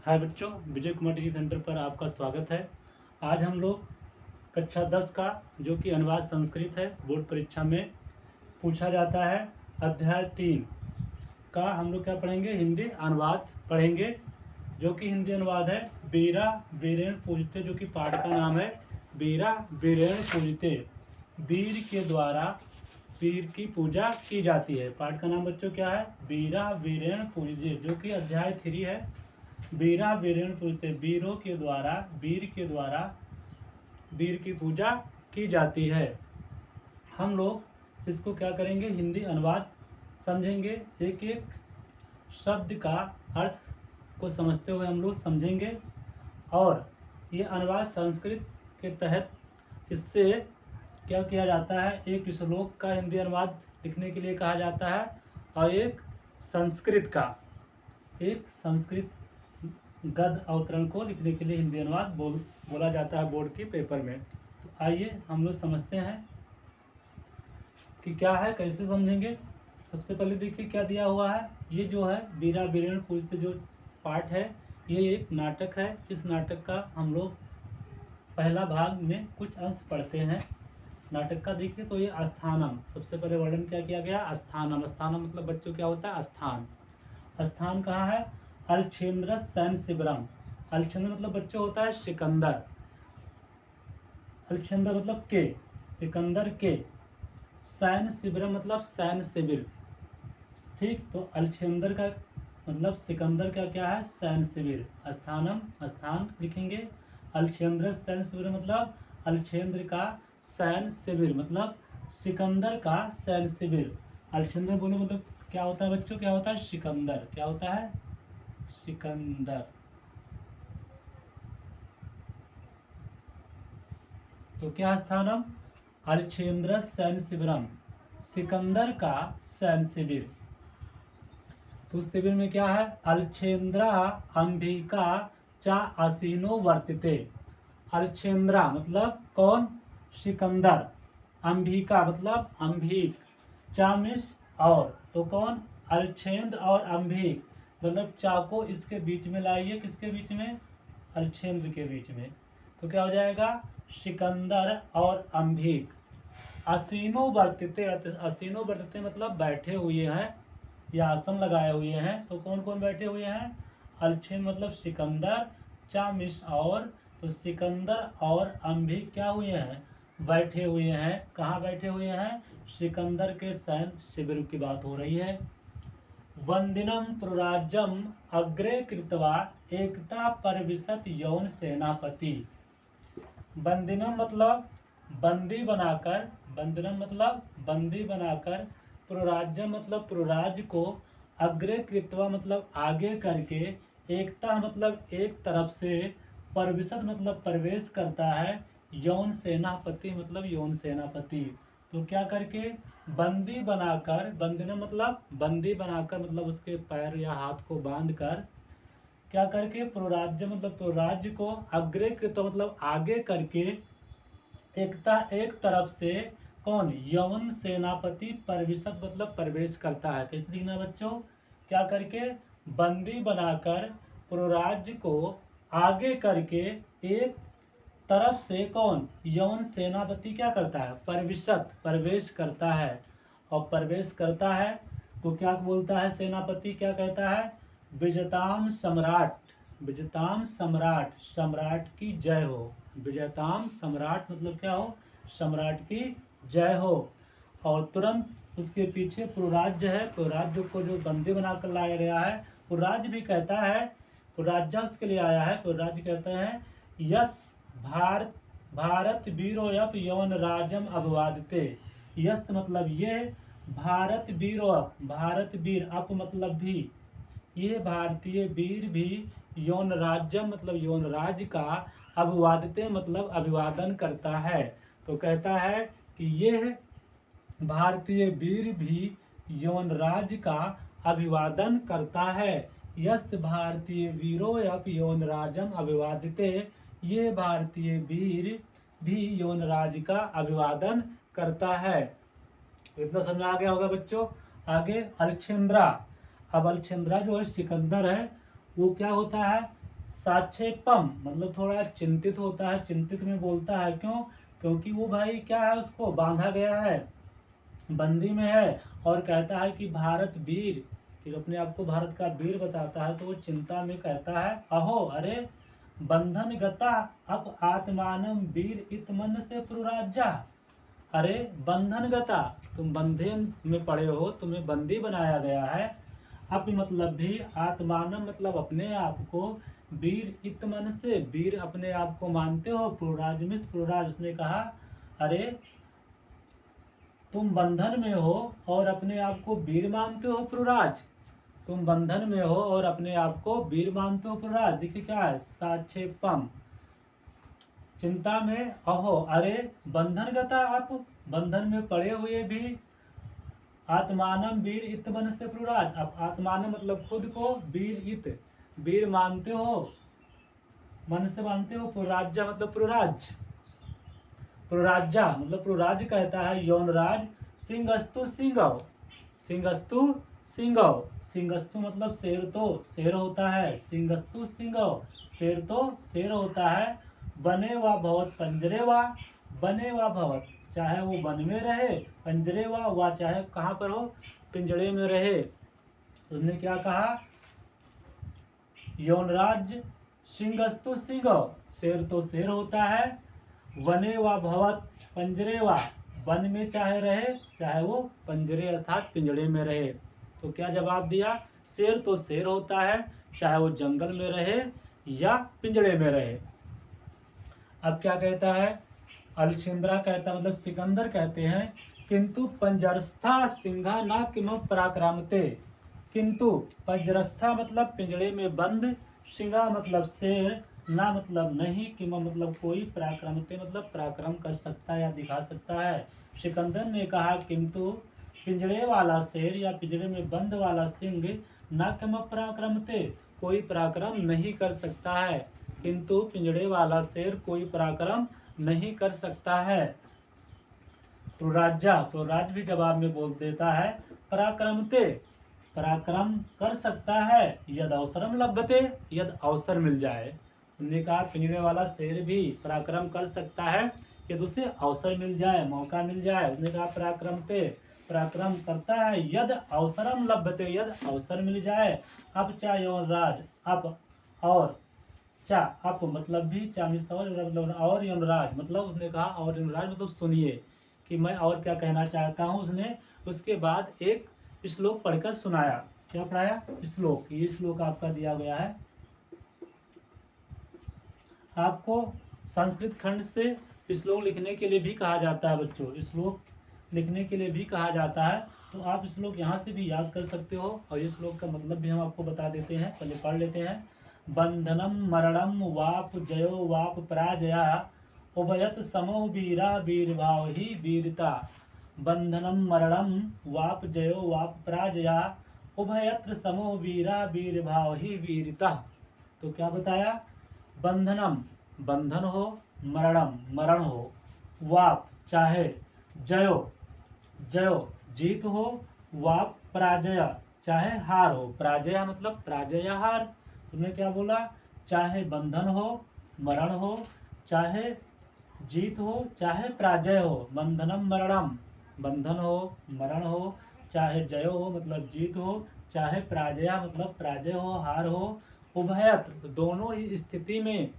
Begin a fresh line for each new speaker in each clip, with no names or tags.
हाय बच्चों, Vijay Kumar T centre पर आपका स्वागत है। आज हम लोग कक्षा 10 का जो कि अनुवाद संस्कृत है, बोर्ड परीक्षा में पूछा जाता है, अध्याय 3 का हम लोग क्या पढ़ेंगे, हिंदी अनुवाद पढ़ेंगे। जो कि हिंदी अनुवाद है बीरा वीरेण पूजते, जो कि पाठ का नाम है बीरा वीरेण पूजते। वीर के द्वारा वीर की पूजा की जाती है। पाठ का नाम बच्चों क्या है, बीरा वीरेण पूजते, जो कि अध्याय 3 है। बीरा वीरेण पूजते, वीरों के द्वारा वीर की पूजा की जाती है। हम लोग इसको क्या करेंगे, हिंदी अनुवाद समझेंगे। एक एक शब्द का अर्थ को समझते हुए हम लोग समझेंगे। और ये अनुवाद संस्कृत के तहत इससे क्या किया जाता है, एक श्लोक का हिंदी अनुवाद लिखने के लिए कहा जाता है और एक संस्कृत गद्य अवतरण को लिखने के लिए हिंदी अनुवाद बोला जाता है बोर्ड के पेपर में। तो आइए हम लोग समझते हैं कि क्या है, कैसे समझेंगे। सबसे पहले देखिए क्या दिया हुआ है। ये जो है बीरा वीरेण पूजते जो पाठ है, ये एक नाटक है। इस नाटक का हम लोग पहला भाग में कुछ अंश पढ़ते हैं नाटक का। देखिए तो ये अस्थानम, सबसे पहले वर्णन क्या किया गया, अस्थानम। अस्थानम मतलब बच्चों क्या होता है, स्थान। स्थान कहाँ है, अलछेन्द्र सैन्य शिविरम। अलछेन्द्र मतलब बच्चों होता है सिकंदर। अलछेन्द्र मतलब के, सिकंदर के। सैन्य शिविरम मतलब सैन्य शिविर। ठीक, तो अलछेन्द्र का मतलब सिकंदर का क्या है, सैन्य शिविर। स्थानम स्थान लिखेंगे। अलछेन्द्र सैन्य शिविर मतलब अलछेन्द्र का सैन्य शिविर, मतलब सिकंदर का सैन्य शिविर। अलछेन्द्र बोलो मतलब क्या होता है बच्चों, क्या होता है, सिकंदर। क्या होता है, सिकंदर। तो क्या स्थानम, अलछेन्द्र सैन्य शिविरम, सिकंदर का सैन्य शिविर। तो उस शिविर में क्या है, अलछेन्द्रा अंबिका चा आसीनो वर्तिते। अलछेन्द्रा मतलब कौन, सिकंदर। अंबिका मतलब अंबिक। चामिस और, तो कौन, अलछेन्द्र और अंबिक, मतलब चा को इसके बीच में लाइए, किसके बीच में, अलछेन्द्र के बीच में। तो क्या हो जाएगा, सिकंदर और अंबिक। असीनो वर्तिते, असीनो वर्तिते मतलब बैठे हुए हैं या आसन लगाए हुए हैं। तो कौन कौन बैठे हुए हैं, अलछेन्द्र मतलब सिकंदर, चामिस और, तो सिकंदर और अंबिक क्या हुए हैं, बैठे हुए हैं। कहाँ बैठे हुए हैं, सिकंदर के सैन्य शिविर की बात हो रही है। वंदिनम पुराज्यम अग्रे कृत्वा एकता परविशत यौन सेनापति। बंदिनम मतलब बंदी बनाकर, बंदिनम मतलब बंदी बनाकर, पुराज्य मतलब पुराज्य को, अग्रे कृत्वा मतलब आगे करके, एकता मतलब एक तरफ से, परविशत मतलब प्रवेश करता है, यौन सेनापति मतलब यौन सेनापति। तो क्या करके, बंदी बनाकर, बंदिनम मतलब बंदी बनाकर मतलब उसके पैर या हाथ को बांध कर, क्या करके, पुरोराज्य मतलब पुरोराज्य को, अग्रे कृत मतलब आगे करके, एकता एक तरफ से, कौन, यवन सेनापति परविशत मतलब प्रवेश करता है। कैसे लिखना बच्चों, क्या करके, बंदी बनाकर पुरोराज्य को आगे करके एक तरफ से, कौन, यवन सेनापति क्या करता है, परविशत प्रवेश करता है। और प्रवेश करता है तो क्या बोलता है सेनापति, क्या कहता है, विजयताम सम्राट, विजयताम सम्राट, सम्राट की जय हो। विजयताम सम्राट मतलब क्या हो, सम्राट की जय हो। और तुरंत उसके पीछे पुरोराज्य है, पुरोराज्य को जो बंदी बनाकर लाया गया है, पुरोराज्य भी कहता है, पुरोराज्य उसके लिए आया है, पुरोराज्य कहते हैं, यस भारत वीरो यप यवन राजम अभिवादते। यस मतलब ये, भारत वीरो, भारत वीर, अप मतलब भी, ये भारतीय वीर भी, यौन राज्यम मतलब यौन राज्य का, अभिवादते मतलब अभिवादन करता है। तो कहता है कि ये भारतीय वीर भी यौन राज्य का अभिवादन करता है। यस भारतीय वीरो यप यौन राजम अभिवादते, ये भारतीय वीर भी यौन राज्य का अभिवादन करता है। इतना समझ आ गया होगा बच्चों। आगे अलछेन्द्रा। अब अलछेन्द्रा जो है सिकंदर है, वो क्या होता है, साक्षेपम मतलब थोड़ा चिंतित होता है, चिंतित में बोलता है। क्यों? क्योंकि वो भाई क्या है, उसको बांधा गया है, बंदी में है, और कहता है कि भारत वीर, कि अपने आप को भारत का वीर बताता है, तो वो चिंता में कहता है अहो अरे बंधन गता अप आत्मानम वीर इत मन से पुराजा। अरे बंधन गता, तुम बंधन में पड़े हो, तुम्हें बंदी बनाया गया है। अप मतलब भी, आत्मानम मतलब अपने आप को, वीर इत मन से, वीर अपने आप को मानते हो, पुराज में पुराज, उसने कहा अरे तुम बंधन में हो और अपने आप को वीर मानते हो पुराज, तुम बंधन में हो और अपने आप को वीर मानते हो पुराज। देखिए क्या है, साक्षेपम चिंता में, अहो अरे बंधन गता, आप बंधन में पड़े हुए भी, आत्मानम वीर इत मन से पुराज, अब आत्मानम मतलब खुद को, वीर इत वीर मानते हो, मन से मानते हो, पुराज्य मतलब पुराज, पुराजा मतलब पुराज कहता है यौनराज, सिंहस्तु सिंगव, सिंहस्तु सिंगव, सिंहस्तु मतलब शेर तो शेर होता है, सिंहस्तु सिंगव शेर तो शेर होता है। बने व भवत पंजरे व, बने व भवत चाहे वो वन में रहे, पंजरे व चाहे कहाँ पर हो, पिंजड़े में रहे। उसने क्या कहा, यौनराज सिंहस्तु सिंगव शेर तो शेर होता है, वने व भवत पंजरे व वन में चाहे रहे, चाहे वो पंजरे अर्थात पिंजड़े में रहे। तो क्या जवाब दिया, शेर तो शेर होता है, चाहे वो जंगल में रहे या पिंजड़े में रहे। अब क्या कहता है, अलछिंद्रा कहता मतलब सिकंदर कहते हैं, किंतु पंजरस्था सिंहा ना किम पराक्रामते, किंतु पंजरस्था मतलब पिंजड़े में बंद, सिंहा मतलब शेर, ना मतलब नहीं, किम मतलब कोई, पराक्रमते मतलब पराक्रम कर सकता है या दिखा सकता है। सिकंदर ने कहा किंतु पिंजड़े वाला शेर या पिंजड़े में बंद वाला सिंह ना किम पराक्रमते कोई पराक्रम नहीं कर सकता है, किंतु पिंजड़े वाला शेर कोई पराक्रम नहीं कर सकता है। पुराजा, पुराज भी जवाब में बोल देता है पराक्रमते पराक्रम कर सकता है, यद अवसरम लभते यद अवसर मिल जाए। उन्होंने कहा पिंजड़े वाला शेर भी पराक्रम कर सकता है यदि उसे अवसर मिल जाए, मौका मिल जाए। उसने कहा पराक्रमते पराक्रम करता है, यद अवसरम लभते यद अवसर मिल जाए। अब चा यौनराज, अब और चा अप मतलब भी, चा मिस और यमराज मतलब, उसने कहा और यमराज मतलब सुनिए कि मैं और क्या कहना चाहता हूँ। उसने उसके बाद एक श्लोक पढ़कर सुनाया। क्या पढ़ाया, श्लोक। ये श्लोक आपका दिया गया है आपको। संस्कृत खंड से श्लोक लिखने के लिए भी कहा जाता है बच्चों, श्लोक लिखने के लिए भी कहा जाता है, तो आप श्लोक यहाँ से भी याद कर सकते हो। और इस श्लोक का मतलब भी हम आपको बता देते हैं, पहले पढ़ लेते हैं। बंधनम मरणम वाप जयो वाप पराजया, उभयत समो वीरा वीरभाव ही वीरता। बंधनम मरणम वाप जयो वाप पराजया, उभयत्र समो वीरा वीरभाव ही वीरता। तो क्या बताया, बंधनम बंधन हो, मरणम मरण हो, वाप चाहे, जयो जयो जीत हो, वाप पराजय चाहे हार हो, पराजय मतलब पराजय हार। तुमने क्या बोला, चाहे बंधन हो, मरण हो, चाहे जीत हो, चाहे पराजय हो। बंधनम मरणम बंधन हो, मरण हो, चाहे जय हो मतलब जीत हो, चाहे पराजय मतलब पराजय हो, हार हो। उभयत दोनों ही स्थिति में,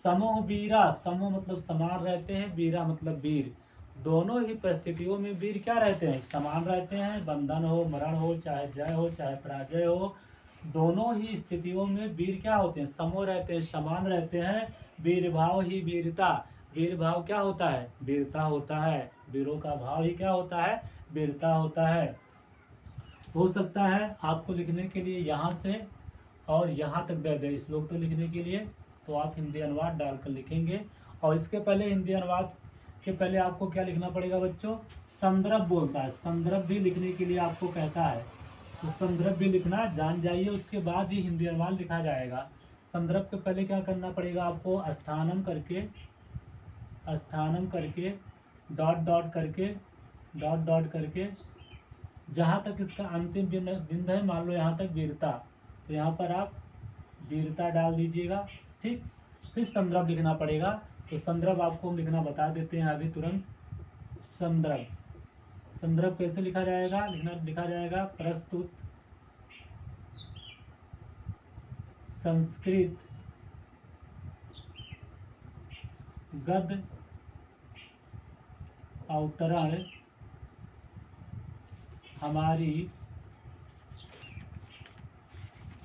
समो वीरा समो मतलब समान रहते हैं, वीरा मतलब वीर, दोनों ही परिस्थितियों में वीर क्या रहते हैं, समान रहते हैं। बंधन हो, मरण हो, चाहे जय हो, चाहे पराजय हो, दोनों ही स्थितियों में वीर क्या होते हैं, समो रहते हैं, समान रहते हैं। वीर भाव ही वीरता, वीर भाव क्या होता है, वीरता होता है। वीरों का भाव ही क्या होता है, वीरता होता है। हो सकता है आपको लिखने के लिए यहाँ से और यहाँ तक दे दे श्लोक तो लिखने के लिए, तो आप हिंदी अनुवाद डालकर लिखेंगे। और इसके पहले हिंदी अनुवाद के पहले आपको क्या लिखना पड़ेगा बच्चों, संदर्भ बोलता है, संदर्भ भी लिखने के लिए आपको कहता है, तो संदर्भ भी लिखना जान जाइए, उसके बाद ही हिंदी अनुवाद लिखा जाएगा। संदर्भ के पहले क्या करना पड़ेगा आपको, स्थानम करके डॉट डॉट करके जहाँ तक इसका अंतिम बिंदु है, मान लो यहाँ तक वीरता, तो यहाँ पर आप वीरता डाल दीजिएगा। ठीक, फिर संदर्भ लिखना पड़ेगा। तो संदर्भ आपको हम लिखना बता देते हैं अभी तुरंत। संदर्भ, संदर्भ कैसे लिखा जाएगा? लिखा जाएगा प्रस्तुत संस्कृत गद्य अवतरण हमारी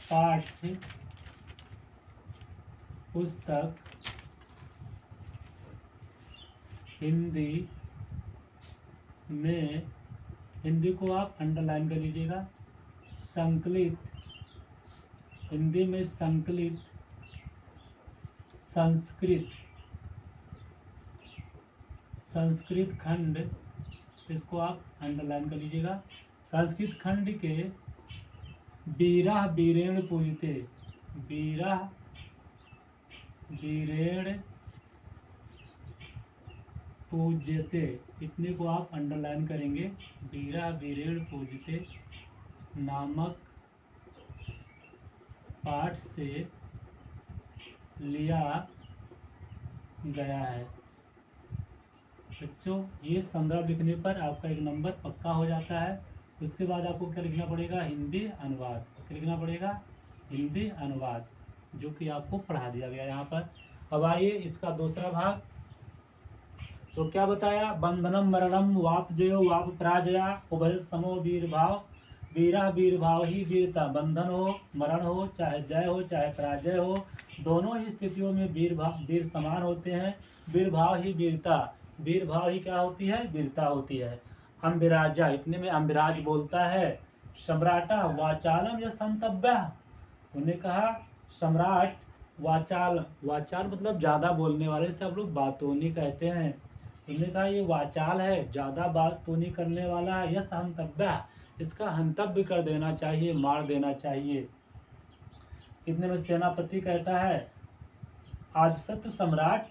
पाठ्य पुस्तक हिंदी में, हिंदी को आप अंडरलाइन कर लीजिएगा, संकलित, हिंदी में संकलित संस्कृत खंड, इसको आप अंडरलाइन कर लीजिएगा। संस्कृत खंड के वीरा वीरेण पूजते, वीरा वीरेण पूज्यते, इतने को आप अंडरलाइन करेंगे। वीरा वीरेण पूजते नामक पाठ से लिया गया है। बच्चों, ये संदर्भ लिखने पर आपका एक नंबर पक्का हो जाता है। उसके बाद आपको क्या लिखना पड़ेगा? हिंदी अनुवाद। क्या लिखना पड़ेगा? हिंदी अनुवाद, जो कि आपको पढ़ा दिया गया यहाँ पर। अब आइए इसका दूसरा भाग। तो क्या बताया? बंधनम मरणम वाप जयो वाप पराजया उभय समो वीर भाव, वीरा वीर भाव ही वीरता। बंधन हो, मरण हो, चाहे जय हो, चाहे पराजय हो, दोनों ही स्थितियों में वीर समान होते हैं। वीर भाव ही वीरता, वीर भाव ही क्या होती है? वीरता होती है। अम्बिराजा, इतने में अम्बिराज बोलता है, सम्राटा वाचालम या संतव्य। उन्हें कहा सम्राट वाचाल, वाचाल मतलब ज्यादा बोलने वाले से आप लोग बातोनी कहते हैं। उन्होंने कहा ये वाचाल है, ज्यादा बातोनी करने वाला है, यह हंतव्य, इसका हंतव्य कर देना चाहिए, मार देना चाहिए। इतने में सेनापति कहता है आज सत्य सम्राट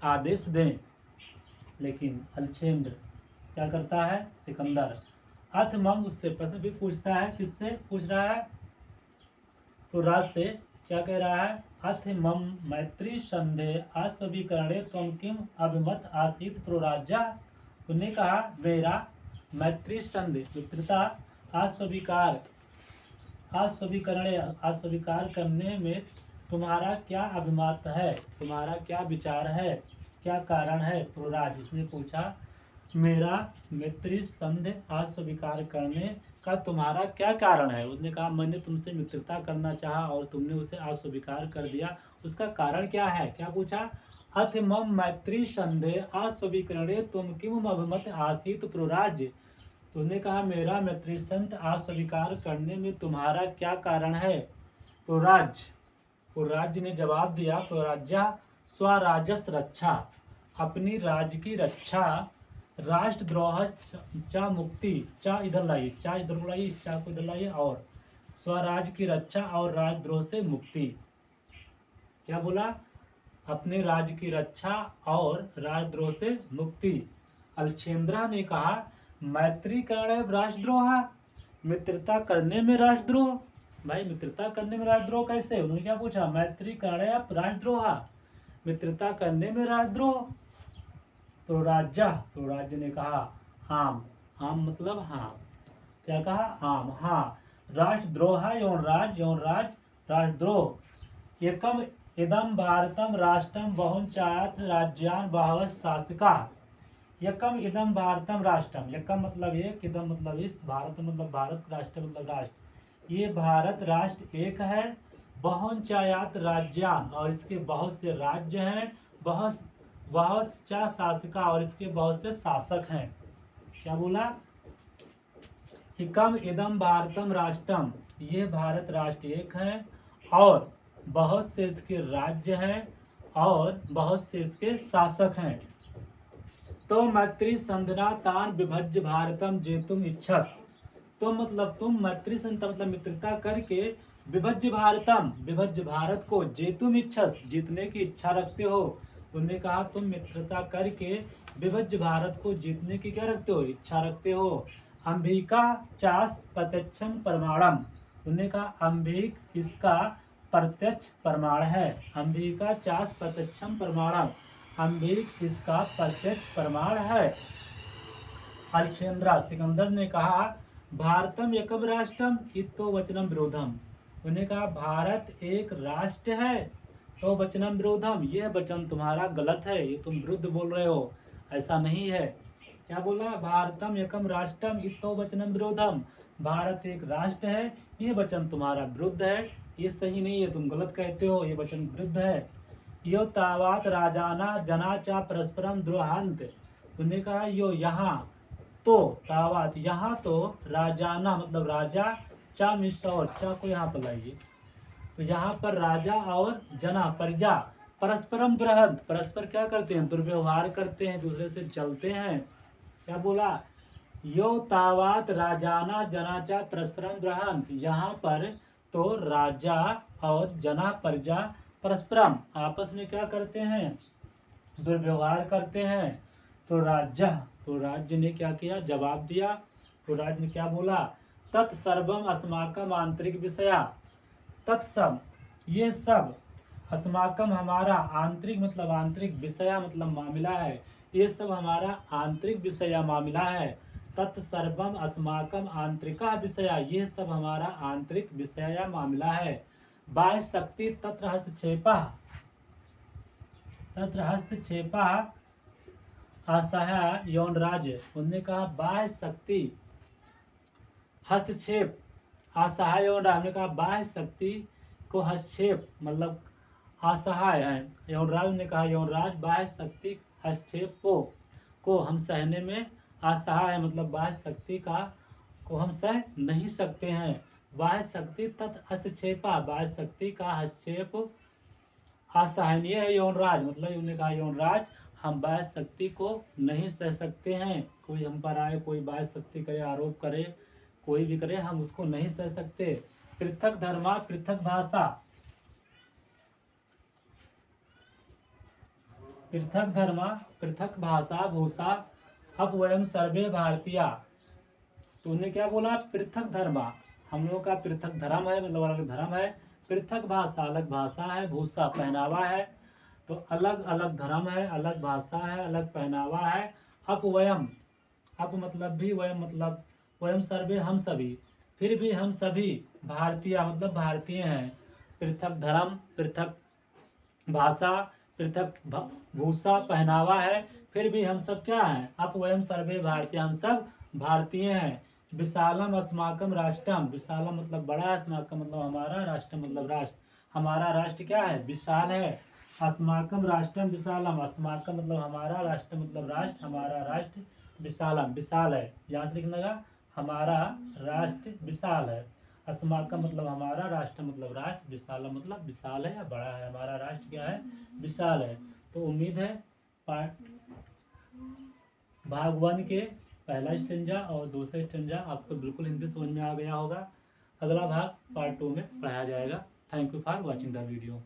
आदेश दें। लेकिन अलछेंद्र क्या करता है? सिकंदर अथ मम, उससे प्रश्न भी पूछता है। किससे पूछ रहा है? तो राज से। क्या कह रहा है? अथ मम मैत्री संदेह आस्वीकरणे त्वं किम अभिमत आसीत प्रोराज्या। उन्होंने कहा मेरा मैत्री संदेह, मित्रता आस्वीकार करने में तुम्हारा क्या अभिमत है, तुम्हारा क्या विचार है, क्या कारण है? प्रोराज, इसने पूछा मेरा मैत्री संदेह अस्वीकार करने का तुम्हारा क्या कारण है? उसने कहा मैंने तुमसे मित्रता करना चाहा और तुमने उसे अस्वीकार कर दिया, उसका कारण क्या है? क्या पूछा? अथ मम मैत्री संदेह अस्वीकरणे तुम किम अभिमत आसीत प्रोराज्य। तो उसने कहा मेरा मैत्री संत अस्वीकार करने में तुम्हारा क्या कारण है? प्रोराज्य ने जवाब दिया, प्रोराज्य स्वराजस रक्षा, अपनी राज्य की रक्षा, राष्ट्रद्रोह चा मुक्ति, चा इधर लाइए, चा इधर लाइए, चा को इधर लाइए, और स्वराज की रक्षा और राजद्रोह से मुक्ति। क्या बोला? अपने राज्य की रक्षा और राजद्रोह से मुक्ति। अलछेंद्रा ने कहा मैत्री करणे राजद्रोह, मित्रता करने में राजद्रोह। भाई मित्रता करने में राजद्रोह कैसे? उन्होंने क्या पूछा? मैत्री करणे राजद्रोह, मित्रता करने में राजद्रोह। तो राज्य ने कहा आम, आम मतलब हाँ। क्या कहा? आम, हाँ। राष्ट्रद्रोह यौन राज राजद्रोह। एकम इदम भारतम राष्ट्रम बहुंचायत राज्यान बहवः शासका। एकम इदम भारतम राष्ट्रम, एकम मतलब एक, इदम मतलब इस, भारत मतलब भारत, राष्ट्र मतलब राष्ट्र। ये भारत राष्ट्र एक है, बहुंचायत राज्यान, और इसके बहुत से राज्य हैं, बहुत शासका, और इसके बहुत से शासक हैं। क्या बोला? एकम इदम भारतम राष्ट्रम, ये भारत राष्ट्र एक है, और बहुत से इसके राज्य हैं, और बहुत से इसके शासक हैं। तो मैत्री संधना तान विभज्य भारतम जेतुम इच्छस। तो मतलब तुम मैत्री संधना मतलब मित्रता करके विभज्य भारतम, विभज्य भारत को, जेतुम इच्छस, जीतने की इच्छा रखते हो। उन्होंने कहा तुम मित्रता करके विभज्य भारत को जीतने की क्या रखते हो? इच्छा रखते हो। अंबिका चास प्रत्यक्षम प्रमाणम। उन्होंने कहा अंबिक इसका प्रत्यक्ष प्रमाण है। अंबिका चास प्रत्यक्षम प्रमाणम, अंबिक इसका प्रत्यक्ष प्रमाण है। अलक्षेंद्रा सिकंदर ने कहा भारतम एकम राष्ट्रम इतो वचनम विरोधम, उन्हें कहा भारत एक राष्ट्र है तो वचनम विरोधम, यह वचन तुम्हारा गलत है, ये तुम विरुद्ध बोल रहे हो, ऐसा नहीं है। क्या बोला? भारतम एकम राष्ट्रम इतो वचनम विरोधम, भारत एक राष्ट्र है, ये वचन तुम्हारा विरुद्ध है, ये सही नहीं है, तुम गलत कहते हो, ये वचन विरुद्ध है। यो तावात राजाना जना चा परस्परम द्रोहांत, उन्हें कहा यो यहाँ तो तावात यहाँ तो राजाना मतलब राजा, चा मिश्र और चा को यहाँ पर लाइए, तो यहाँ पर राजा और जना प्रजा परस्परम द्रोहंत, परस्पर क्या करते हैं? दुर्व्यवहार करते हैं, दूसरे से चलते हैं। क्या बोला? यो तावात राजाना जनाचा परस्परम द्रोहंत, यहाँ पर तो राजा और जना प्रजा परस्परम आपस में क्या करते हैं? दुर्व्यवहार करते हैं। तो राज्य ने क्या किया? जवाब दिया। तो राज्य ने क्या बोला? तत्सर्वम अस्माकम आंतरिक विषया, तत्सब ये सब, अस्माकम हमारा, आंतरिक मतलब आंतरिक, विषया मतलब मामला है, ये सब हमारा आंतरिक विषया मामला है। तत्सर्वम अस्माकम आंतरिका विषया, ये सब हमारा आंतरिक विषया मामला है। बाह्य शक्ति तत्र हस्तक्षेपा असहाय यौन राज्य, उन्होंने कहा बाह्य शक्ति हस्तक्षेप असहाय यौन राज्य, हमने कहा बाह्य शक्ति को हस्तक्षेप मतलब असहाय है यौन राज ने कहा यौन राज बाह्य शक्ति हस्तक्षेप को हम सहने में असहाय है, मतलब बाह्य शक्ति को हम सह नहीं सकते हैं। बाह्य शक्ति तत् हस्तक्षेपा, बाह्य शक्ति का हस्तक्षेप असहनीय है यौन राज, मतलब उन्होंने कहा यौन राज हम बाह्य शक्ति को नहीं सह सकते हैं। कोई हम पर आए, कोई बाह्य शक्ति करे, आरोप करे, कोई भी करे, हम उसको नहीं सह सकते। पृथक धर्मा पृथक भाषा, पृथक धर्मा पृथक भाषा भूषा अब वयम सर्वे भारतीय, तो उन्हें क्या बोला? पृथक धर्मा, हम लोगों का पृथक धर्म है, मतलब अलग धर्म है। पृथक भाषा अलग भाषा है, भूषा पहनावा है, तो अलग अलग धर्म है, अलग भाषा है, अलग पहनावा है। अपवयम, अप मतलब भी, वयम मतलब वयम सर्वे हम सभी, फिर भी हम सभी भारतीय मतलब भारतीय हैं। पृथक धर्म पृथक भाषा पृथक भूषा पहनावा है, फिर भी हम सब क्या हैं? अपवयम सर्वे भारतीय, हम सब भारतीय हैं। विशालम अस्माकम राष्ट्रम, विशालम मतलब बड़ा, अस्माकम मतलब हमारा, राष्ट्र मतलब राष्ट्र, हमारा राष्ट्र क्या है? विशाल है। अस्माकम राष्ट्रम विशालम, अस्माकम मतलब हमारा, राष्ट्र मतलब राष्ट्र, हमारा राष्ट्र विशालम विशाल है। यहाँ से लिखना लगा हमारा राष्ट्र विशाल है। अस्माकम मतलब हमारा, राष्ट्र मतलब राष्ट्र, विशालम मतलब विशाल है या बड़ा है, हमारा राष्ट्र क्या है? विशाल है। तो उम्मीद है भाग 1 के पहला स्टेंजा और दूसरा स्टेंजा आपको बिल्कुल हिंदी समझ में आ गया होगा। अगला भाग पार्ट 2 में पढ़ाया जाएगा। Thank you for watching the video.